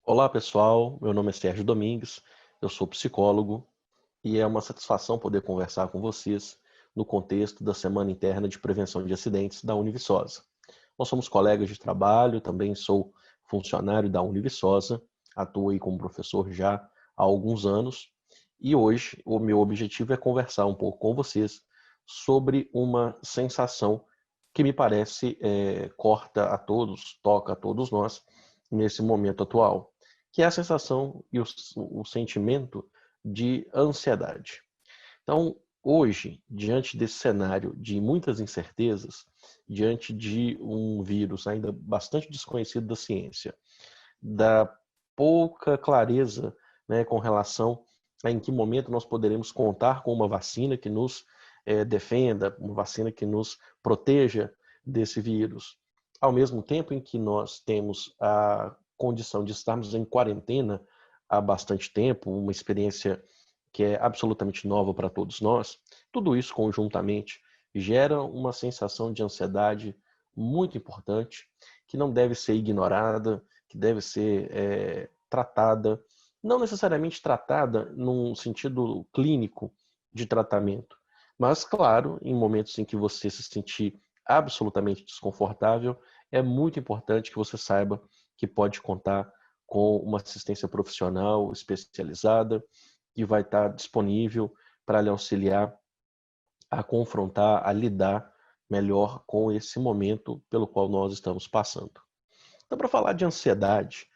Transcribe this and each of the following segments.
Olá pessoal, meu nome é Sérgio Domingues, eu sou psicólogo e é uma satisfação poder conversar com vocês no contexto da Semana Interna de Prevenção de Acidentes da Univiçosa. Nós somos colegas de trabalho, também sou funcionário da Univiçosa, atuo aí como professor já há alguns anos e hoje o meu objetivo é conversar um pouco com vocês sobre uma sensação que me parece corta a todos, toca a todos nós nesse momento atual, que é a sensação e o sentimento de ansiedade. Então, hoje, diante desse cenário de muitas incertezas, diante de um vírus ainda bastante desconhecido da ciência, da pouca clareza, né, com relação a em que momento nós poderemos contar com uma vacina que nos defenda, uma vacina que nos proteja desse vírus. Ao mesmo tempo em que nós temos a condição de estarmos em quarentena há bastante tempo, uma experiência que é absolutamente nova para todos nós, tudo isso conjuntamente gera uma sensação de ansiedade muito importante, que não deve ser ignorada, que deve ser tratada, não necessariamente tratada num sentido clínico de tratamento, mas, claro, em momentos em que você se sentir absolutamente desconfortável, é muito importante que você saiba que pode contar com uma assistência profissional especializada, que vai estar disponível para lhe auxiliar a confrontar, a lidar melhor com esse momento pelo qual nós estamos passando. Então, para falar de ansiedade,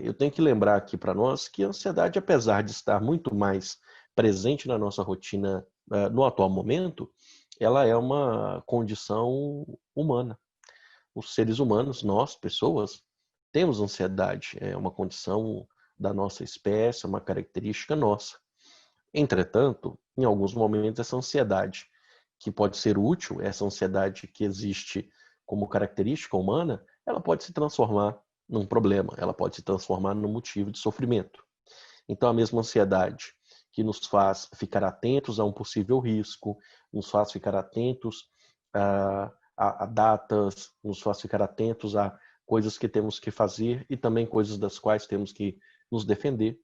eu tenho que lembrar aqui para nós que a ansiedade, apesar de estar muito mais presente na nossa rotina no atual momento, ela é uma condição humana. Os seres humanos, nós, pessoas, temos ansiedade. É uma condição da nossa espécie, é uma característica nossa. Entretanto, em alguns momentos, essa ansiedade, que pode ser útil, essa ansiedade que existe como característica humana, ela pode se transformar num problema, ela pode se transformar num motivo de sofrimento. Então, a mesma ansiedade que nos faz ficar atentos a um possível risco, nos faz ficar atentos a datas, nos faz ficar atentos a coisas que temos que fazer e também coisas das quais temos que nos defender.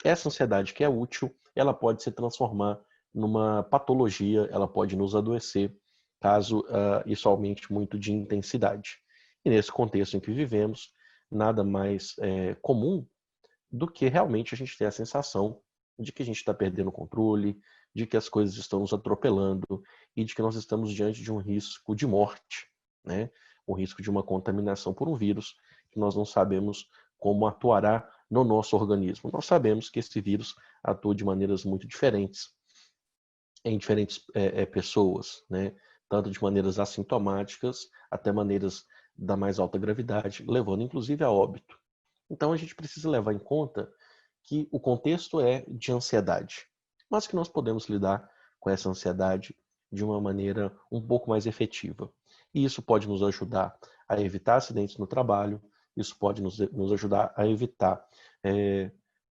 Essa ansiedade que é útil, ela pode se transformar numa patologia, ela pode nos adoecer, caso isso aumente muito de intensidade. E nesse contexto em que vivemos, nada mais comum do que realmente a gente ter a sensação de que a gente está perdendo o controle, de que as coisas estão nos atropelando e de que nós estamos diante de um risco de morte, né? O risco de uma contaminação por um vírus que nós não sabemos como atuará no nosso organismo. Nós sabemos que esse vírus atua de maneiras muito diferentes em diferentes pessoas, né? Tanto de maneiras assintomáticas até maneiras da mais alta gravidade, levando inclusive a óbito. Então a gente precisa levar em conta que o contexto é de ansiedade, mas que nós podemos lidar com essa ansiedade de uma maneira um pouco mais efetiva. E isso pode nos ajudar a evitar acidentes no trabalho, isso pode nos ajudar a evitar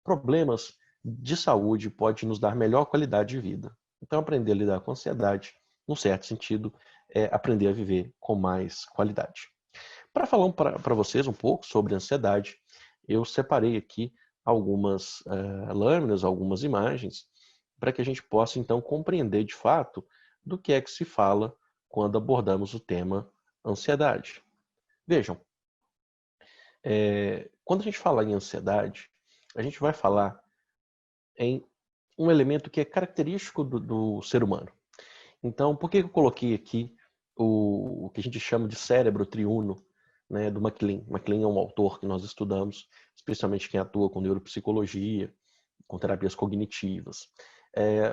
problemas de saúde, pode nos dar melhor qualidade de vida. Então, aprender a lidar com a ansiedade, num certo sentido, é aprender a viver com mais qualidade. Para falar para vocês um pouco sobre ansiedade, eu separei aqui algumas lâminas, algumas imagens, para que a gente possa então compreender de fato do que é que se fala quando abordamos o tema ansiedade. Vejam, quando a gente fala em ansiedade, a gente vai falar em um elemento que é característico do ser humano. Então, por que eu coloquei aqui o que a gente chama de cérebro triuno, né, do MacLean? MacLean é um autor que nós estudamos, especialmente quem atua com neuropsicologia, com terapias cognitivas.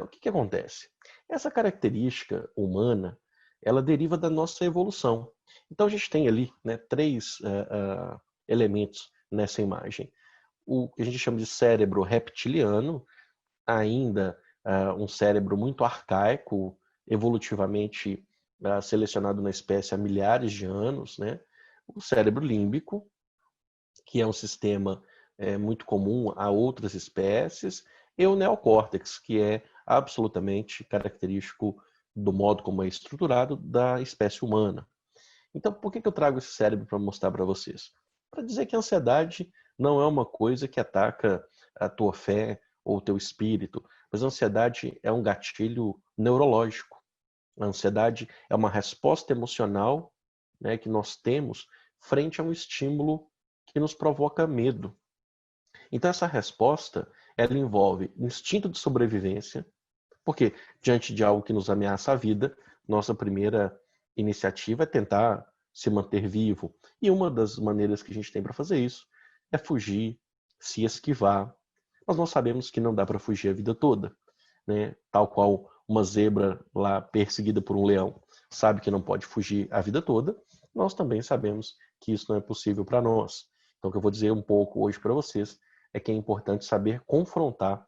O que acontece? Essa característica humana, ela deriva da nossa evolução. Então, a gente tem ali, né, três elementos nessa imagem. O que a gente chama de cérebro reptiliano, ainda um cérebro muito arcaico, evolutivamente selecionado na espécie há milhares de anos, né? O cérebro límbico, que é um sistema muito comum a outras espécies, e o neocórtex, que é absolutamente característico do modo como é estruturado da espécie humana. Então, por que eu trago esse cérebro para mostrar para vocês? Para dizer que a ansiedade não é uma coisa que ataca a tua fé ou o teu espírito, mas a ansiedade é um gatilho neurológico. A ansiedade é uma resposta emocional, né, que nós temos frente a um estímulo que nos provoca medo. Então essa resposta, ela envolve instinto de sobrevivência, porque diante de algo que nos ameaça a vida, nossa primeira iniciativa é tentar se manter vivo. E uma das maneiras que a gente tem para fazer isso é fugir, se esquivar. Mas nós sabemos que não dá para fugir a vida toda, né? Tal qual uma zebra lá perseguida por um leão sabe que não pode fugir a vida toda, nós também sabemos que isso não é possível para nós. Então o que eu vou dizer um pouco hoje para vocês é que é importante saber confrontar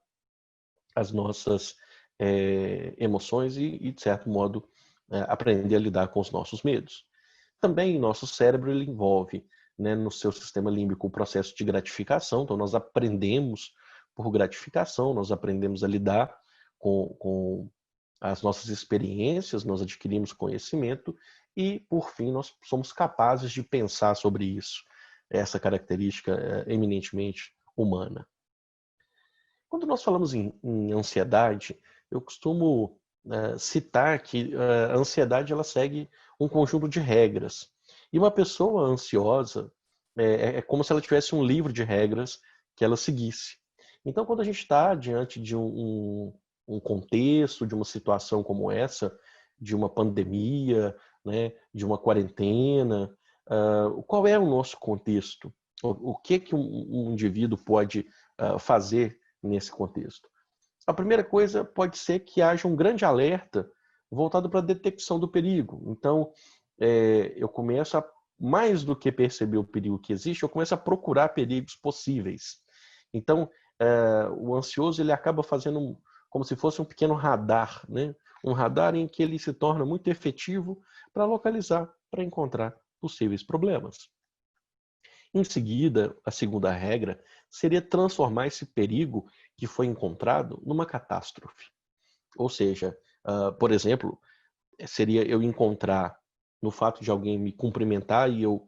as nossas emoções e, de certo modo, aprender a lidar com os nossos medos. Também nosso cérebro ele envolve, né, no seu sistema límbico o processo de gratificação, então nós aprendemos por gratificação, nós aprendemos a lidar com as nossas experiências, nós adquirimos conhecimento e, por fim, nós somos capazes de pensar sobre isso, essa característica eminentemente humana. Quando nós falamos em ansiedade, eu costumo citar que a ansiedade ela segue um conjunto de regras. E uma pessoa ansiosa é como se ela tivesse um livro de regras que ela seguisse. Então, quando a gente está diante de um contexto, de uma situação como essa, de uma pandemia, né, de uma quarentena, qual é o nosso contexto? O que um indivíduo pode fazer nesse contexto? A primeira coisa pode ser que haja um grande alerta voltado para a detecção do perigo. Então, eu começo a, mais do que perceber o perigo que existe, eu começo a procurar perigos possíveis. Então, o ansioso ele acaba fazendo como se fosse um pequeno radar, né? Um radar em que ele se torna muito efetivo para localizar, para encontrar possíveis problemas. Em seguida, a segunda regra seria transformar esse perigo que foi encontrado numa catástrofe. Ou seja, por exemplo, seria eu encontrar no fato de alguém me cumprimentar e eu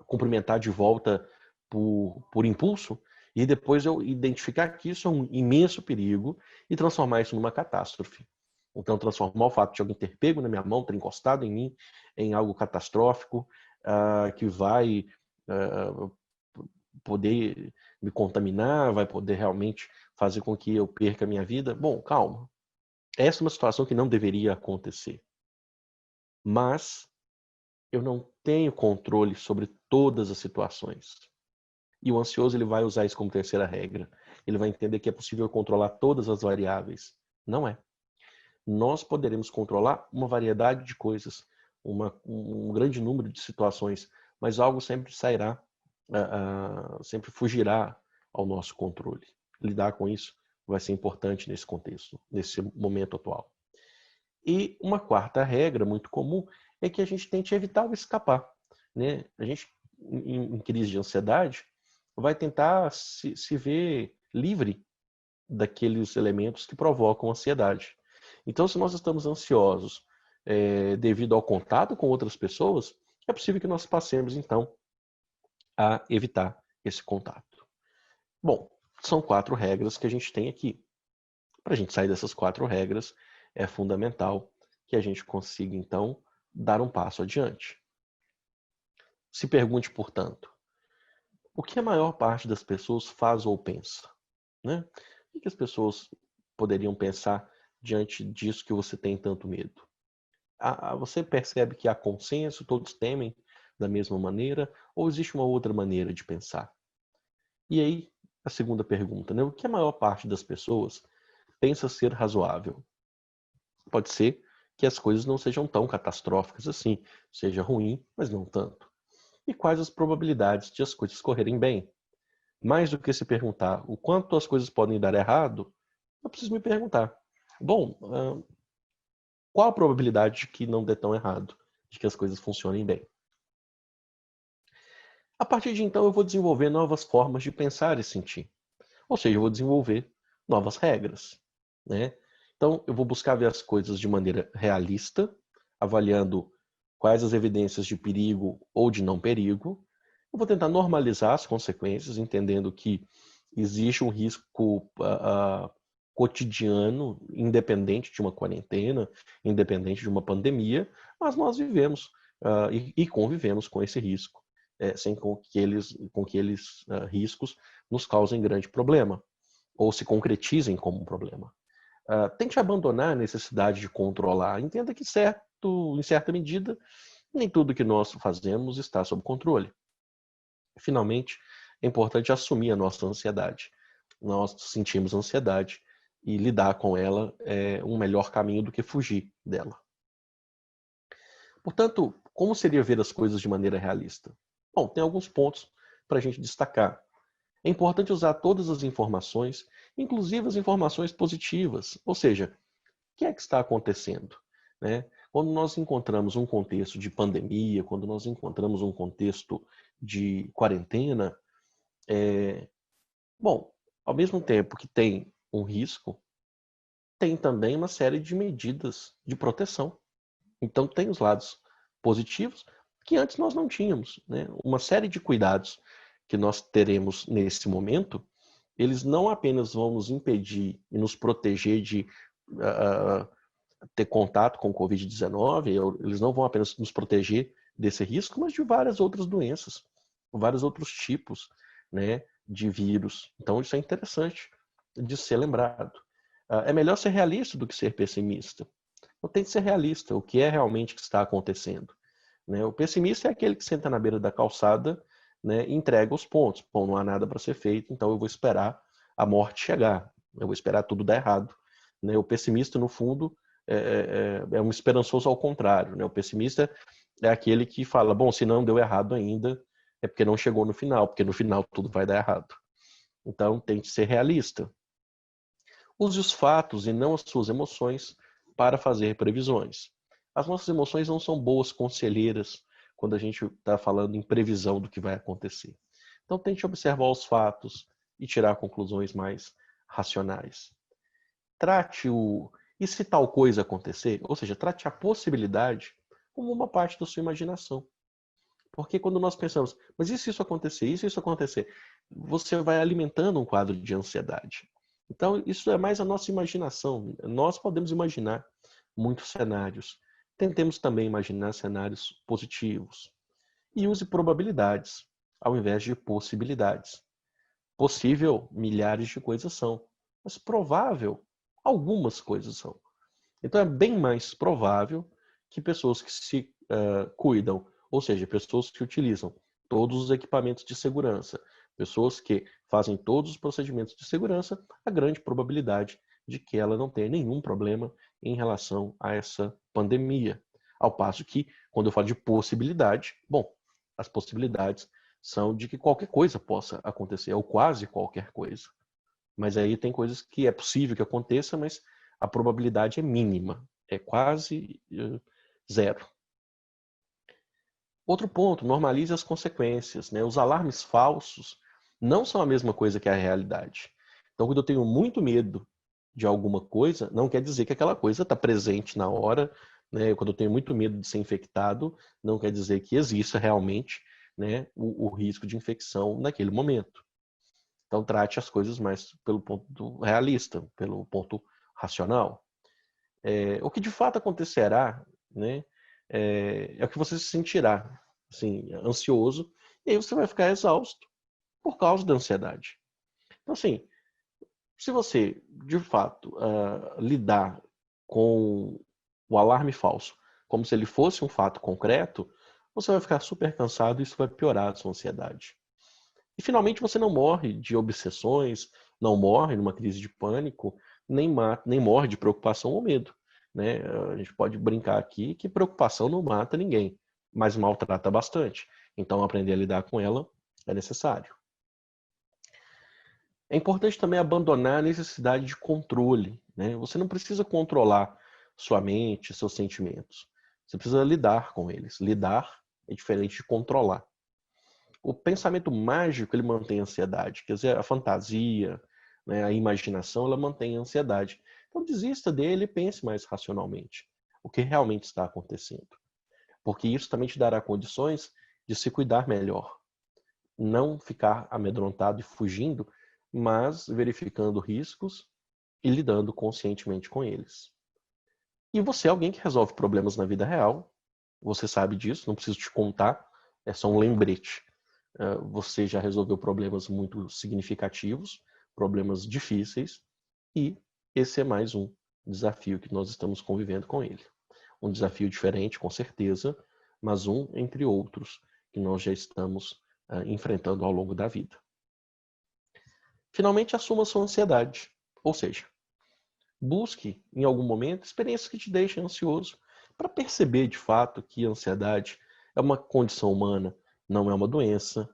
cumprimentar de volta por impulso, e depois eu identificar que isso é um imenso perigo e transformar isso numa catástrofe. Então, transformar o fato de alguém ter pego na minha mão, ter encostado em mim, em algo catastrófico, que vai poder me contaminar, vai poder realmente fazer com que eu perca a minha vida. Bom, calma. Essa é uma situação que não deveria acontecer. Mas eu não tenho controle sobre todas as situações. E o ansioso ele vai usar isso como terceira regra. Ele vai entender que é possível controlar todas as variáveis. Não é. Nós poderemos controlar uma variedade de coisas, um grande número de situações, mas algo sempre sairá, sempre fugirá ao nosso controle. Lidar com isso vai ser importante nesse contexto, nesse momento atual. E uma quarta regra muito comum é que a gente tente evitar o escapar, né? A gente, em crise de ansiedade, vai tentar se ver livre daqueles elementos que provocam ansiedade. Então, se nós estamos ansiosos devido ao contato com outras pessoas, é possível que nós passemos, então, a evitar esse contato. Bom, são 4 regras que a gente tem aqui. Para a gente sair dessas 4 regras, é fundamental que a gente consiga, então, dar um passo adiante. Se pergunte, portanto, o que a maior parte das pessoas faz ou pensa? Né? O que as pessoas poderiam pensar diante disso que você tem tanto medo? Você percebe que há consenso, todos temem da mesma maneira, ou existe uma outra maneira de pensar? E aí, a segunda pergunta, né? O que a maior parte das pessoas pensa ser razoável? Pode ser que as coisas não sejam tão catastróficas assim, seja ruim, mas não tanto. E quais as probabilidades de as coisas correrem bem? Mais do que se perguntar o quanto as coisas podem dar errado, eu preciso me perguntar, bom, qual a probabilidade de que não dê tão errado, de que as coisas funcionem bem? A partir de então eu vou desenvolver novas formas de pensar e sentir. Ou seja, eu vou desenvolver novas regras, né? Então eu vou buscar ver as coisas de maneira realista, avaliando quais as evidências de perigo ou de não perigo, Eu vou tentar normalizar as consequências, entendendo que existe um risco cotidiano, independente de uma quarentena, independente de uma pandemia, mas nós vivemos e convivemos com esse risco, sem com que eles riscos nos causem grande problema, ou se concretizem como um problema. Tente abandonar a necessidade de controlar. Entenda que, em certa medida, nem tudo que nós fazemos está sob controle. Finalmente, é importante assumir a nossa ansiedade. Nós sentimos ansiedade e lidar com ela é um melhor caminho do que fugir dela. Portanto, como seria ver as coisas de maneira realista? Bom, tem alguns pontos para a gente destacar. É importante usar todas as informações, inclusive as informações positivas. Ou seja, o que é que está acontecendo? Né? Quando nós encontramos um contexto de pandemia, quando nós encontramos um contexto de quarentena, bom, ao mesmo tempo que tem um risco, tem também uma série de medidas de proteção. Então tem os lados positivos que antes nós não tínhamos, né? Uma série de cuidados que nós teremos nesse momento, eles não apenas vão nos impedir e nos proteger de ter contato com o Covid-19, eles não vão apenas nos proteger desse risco, mas de várias outras doenças, vários outros tipos, né, de vírus. Então isso é interessante de ser lembrado. É melhor ser realista do que ser pessimista. Então tem que ser realista, o que é realmente que está acontecendo. Né? O pessimista é aquele que senta na beira da calçada, né, e entrega os pontos. Bom, não há nada para ser feito, então eu vou esperar a morte chegar. Eu vou esperar tudo dar errado. Né? O pessimista, no fundo, é um esperançoso ao contrário. Né? O pessimista é aquele que fala, bom, se não deu errado ainda, é porque não chegou no final, porque no final tudo vai dar errado. Então tem que ser realista. Use os fatos e não as suas emoções para fazer previsões. As nossas emoções não são boas conselheiras quando a gente está falando em previsão do que vai acontecer. Então tente observar os fatos e tirar conclusões mais racionais. Trate e se tal coisa acontecer, ou seja, trate a possibilidade como uma parte da sua imaginação. Porque quando nós pensamos, mas e se isso acontecer, e se isso acontecer, você vai alimentando um quadro de ansiedade. Então, isso é mais a nossa imaginação. Nós podemos imaginar muitos cenários. Tentemos também imaginar cenários positivos. E use probabilidades, ao invés de possibilidades. Possível, milhares de coisas são. Mas provável, algumas coisas são. Então, é bem mais provável que pessoas que se cuidam, ou seja, pessoas que utilizam todos os equipamentos de segurança, pessoas que fazem todos os procedimentos de segurança, a grande probabilidade de que ela não tenha nenhum problema em relação a essa pandemia. Ao passo que, quando eu falo de possibilidade, bom, as possibilidades são de que qualquer coisa possa acontecer, ou quase qualquer coisa. Mas aí tem coisas que é possível que aconteça, mas a probabilidade é mínima, é quase zero. Outro ponto, normalize as consequências. Né? Os alarmes falsos não são a mesma coisa que a realidade. Então, quando eu tenho muito medo de alguma coisa, não quer dizer que aquela coisa está presente na hora. Né? Quando eu tenho muito medo de ser infectado, não quer dizer que exista realmente, né, o risco de infecção naquele momento. Então, trate as coisas mais pelo ponto realista, pelo ponto racional. O que de fato acontecerá, né, é o que você se sentirá, assim, ansioso, e aí você vai ficar exausto por causa da ansiedade. Então, assim, se você, de fato, lidar com o alarme falso como se ele fosse um fato concreto, você vai ficar super cansado e isso vai piorar a sua ansiedade. E, finalmente, você não morre de obsessões, não morre numa crise de pânico, nem morre de preocupação ou medo. Né? A gente pode brincar aqui que preocupação não mata ninguém, mas maltrata bastante. Então, aprender a lidar com ela é necessário. É importante também abandonar a necessidade de controle. Né? Você não precisa controlar sua mente, seus sentimentos. Você precisa lidar com eles. Lidar é diferente de controlar. O pensamento mágico, ele mantém a ansiedade. Quer dizer, a fantasia, né, a imaginação, ela mantém a ansiedade. Então, desista dele e pense mais racionalmente. O que realmente está acontecendo. Porque isso também te dará condições de se cuidar melhor. Não ficar amedrontado e fugindo, mas verificando riscos e lidando conscientemente com eles. E você é alguém que resolve problemas na vida real, você sabe disso, não preciso te contar, é só um lembrete. Você já resolveu problemas muito significativos, problemas difíceis, e esse é mais um desafio que nós estamos convivendo com ele. Um desafio diferente, com certeza, mas um entre outros que nós já estamos enfrentando ao longo da vida. Finalmente, assuma sua ansiedade, ou seja, busque em algum momento experiências que te deixem ansioso, para perceber de fato que a ansiedade é uma condição humana, não é uma doença.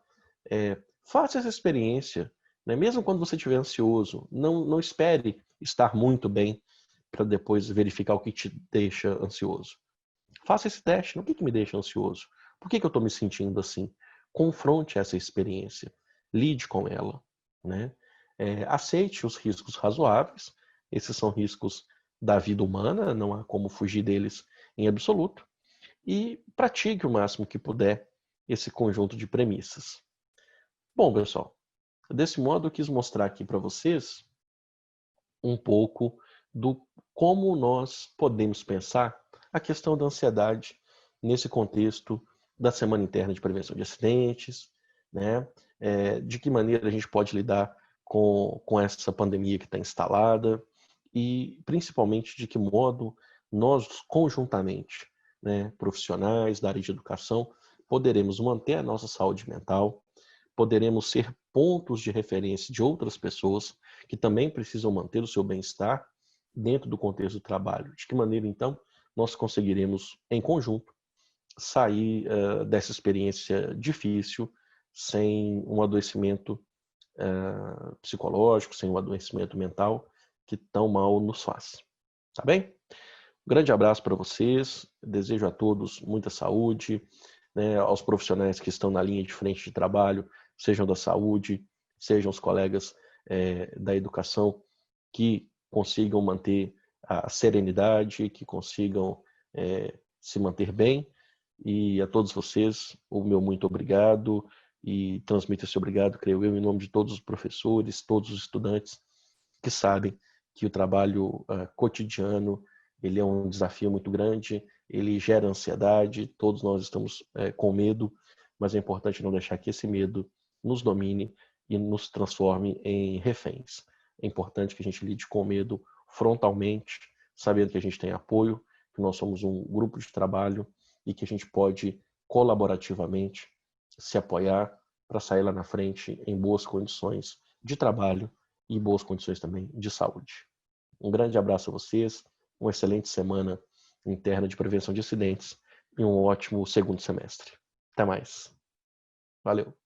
Faça essa experiência, né? Mesmo quando você estiver ansioso, não espere estar muito bem para depois verificar o que te deixa ansioso. Faça esse teste. O que me deixa ansioso? Por que eu estou me sentindo assim? Confronte essa experiência. Lide com ela, né? Aceite os riscos razoáveis. Esses são riscos da vida humana, não há como fugir deles em absoluto. E pratique o máximo que puder esse conjunto de premissas. Bom, pessoal, desse modo eu quis mostrar aqui para vocês um pouco do como nós podemos pensar a questão da ansiedade nesse contexto da Semana Interna de Prevenção de Acidentes, né? De que maneira a gente pode lidar com essa pandemia que está instalada e, principalmente, de que modo nós, conjuntamente, né, profissionais da área de educação, poderemos manter a nossa saúde mental, poderemos ser pontos de referência de outras pessoas que também precisam manter o seu bem-estar dentro do contexto do trabalho. De que maneira, então, nós conseguiremos, em conjunto, sair dessa experiência difícil sem um adoecimento psicológico, sem um adoecimento mental que tão mal nos faz. Tá bem? Um grande abraço para vocês, desejo a todos muita saúde, né, aos profissionais que estão na linha de frente de trabalho, sejam da saúde, sejam os colegas da educação, que consigam manter a serenidade, que consigam se manter bem. E a todos vocês, o meu muito obrigado, e transmito esse obrigado, creio eu, em nome de todos os professores, todos os estudantes que sabem que o trabalho cotidiano ele é um desafio muito grande, ele gera ansiedade, todos nós estamos com medo, mas é importante não deixar que esse medo nos domine e nos transforme em reféns. É importante que a gente lide com o medo frontalmente, sabendo que a gente tem apoio, que nós somos um grupo de trabalho e que a gente pode colaborativamente se apoiar para sair lá na frente em boas condições de trabalho e boas condições também de saúde. Um grande abraço a vocês, uma excelente semana interna de prevenção de acidentes e um ótimo segundo semestre. Até mais. Valeu.